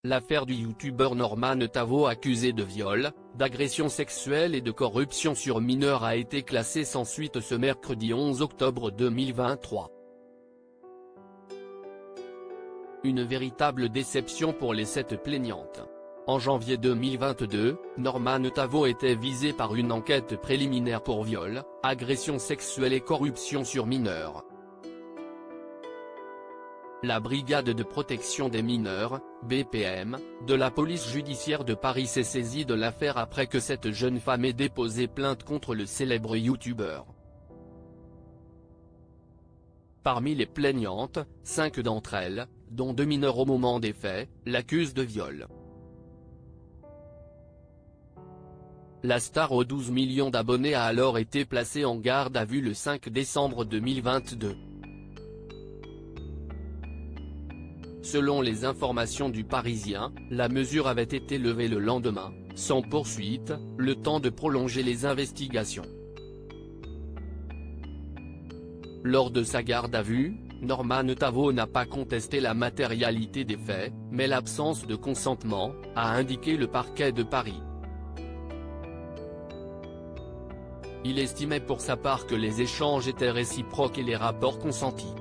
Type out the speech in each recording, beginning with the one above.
L'affaire du youtubeur Norman Tavo accusé de viol, d'agression sexuelle et de corruption sur mineur a été classée sans suite ce mercredi 11 octobre 2023. Une véritable déception pour les 7 plaignantes. En janvier 2022, Norman Tavo était visé par une enquête préliminaire pour viol, agression sexuelle et corruption sur mineur. La Brigade de protection des mineurs, BPM, de la police judiciaire de Paris s'est saisie de l'affaire après que cette jeune femme ait déposé plainte contre le célèbre youtubeur. Parmi les plaignantes, 5 d'entre elles, dont 2 mineurs au moment des faits, l'accusent de viol. La star aux 12 millions d'abonnés a alors été placée en garde à vue le 5 décembre 2022. Selon les informations du Parisien, la mesure avait été levée le lendemain, sans poursuite, le temps de prolonger les investigations. Lors de sa garde à vue, Norman Tavo n'a pas contesté la matérialité des faits, mais l'absence de consentement, a indiqué le parquet de Paris. Il estimait pour sa part que les échanges étaient réciproques et les rapports consentis.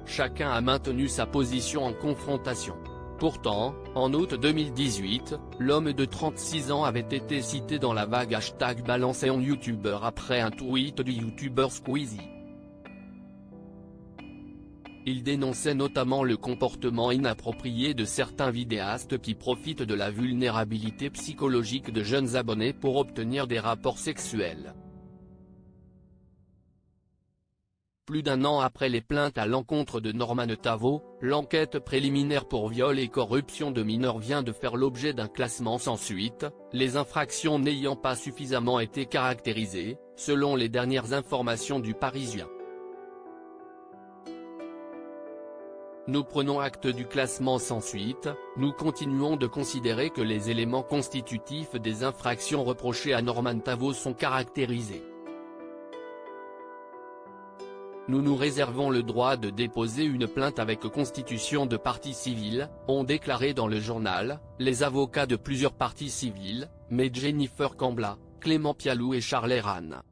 Chacun a maintenu sa position en confrontation. Pourtant, en août 2018, l'homme de 36 ans avait été cité dans la vague #BalanceOn YouTuber après un tweet du youtubeur Squeezie. Il dénonçait notamment le comportement inapproprié de certains vidéastes qui profitent de la vulnérabilité psychologique de jeunes abonnés pour obtenir des rapports sexuels. Plus d'1 an après les plaintes à l'encontre de Norman Tavo, l'enquête préliminaire pour viol et corruption de mineurs vient de faire l'objet d'un classement sans suite, les infractions n'ayant pas suffisamment été caractérisées, selon les dernières informations du Parisien. Nous prenons acte du classement sans suite, nous continuons de considérer que les éléments constitutifs des infractions reprochées à Norman Tavo sont caractérisés. Nous nous réservons le droit de déposer une plainte avec constitution de partie civile, ont déclaré dans le journal, les avocats de plusieurs parties civiles, mais Jennifer Cambla, Clément Pialou et Charles Herran.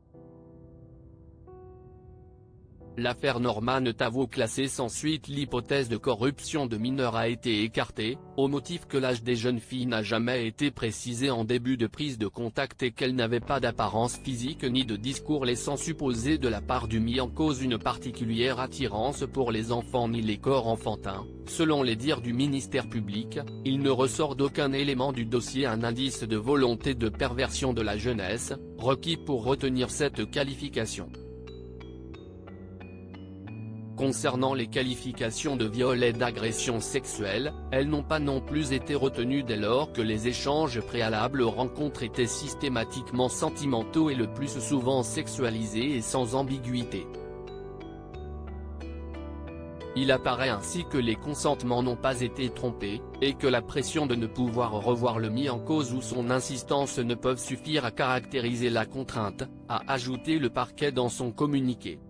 L'affaire Norman Tavo classée sans suite. L'hypothèse de corruption de mineurs a été écartée, au motif que l'âge des jeunes filles n'a jamais été précisé en début de prise de contact et qu'elles n'avaient pas d'apparence physique ni de discours laissant supposer de la part du mis en cause une particulière attirance pour les enfants ni les corps enfantins. Selon les dires du ministère public, il ne ressort d'aucun élément du dossier un indice de volonté de perversion de la jeunesse, requis pour retenir cette qualification. Concernant les qualifications de viol et d'agression sexuelle, elles n'ont pas non plus été retenues dès lors que les échanges préalables aux rencontres étaient systématiquement sentimentaux et le plus souvent sexualisés et sans ambiguïté. Il apparaît ainsi que les consentements n'ont pas été trompés, et que la pression de ne pouvoir revoir le mis en cause ou son insistance ne peuvent suffire à caractériser la contrainte, a ajouté le parquet dans son communiqué.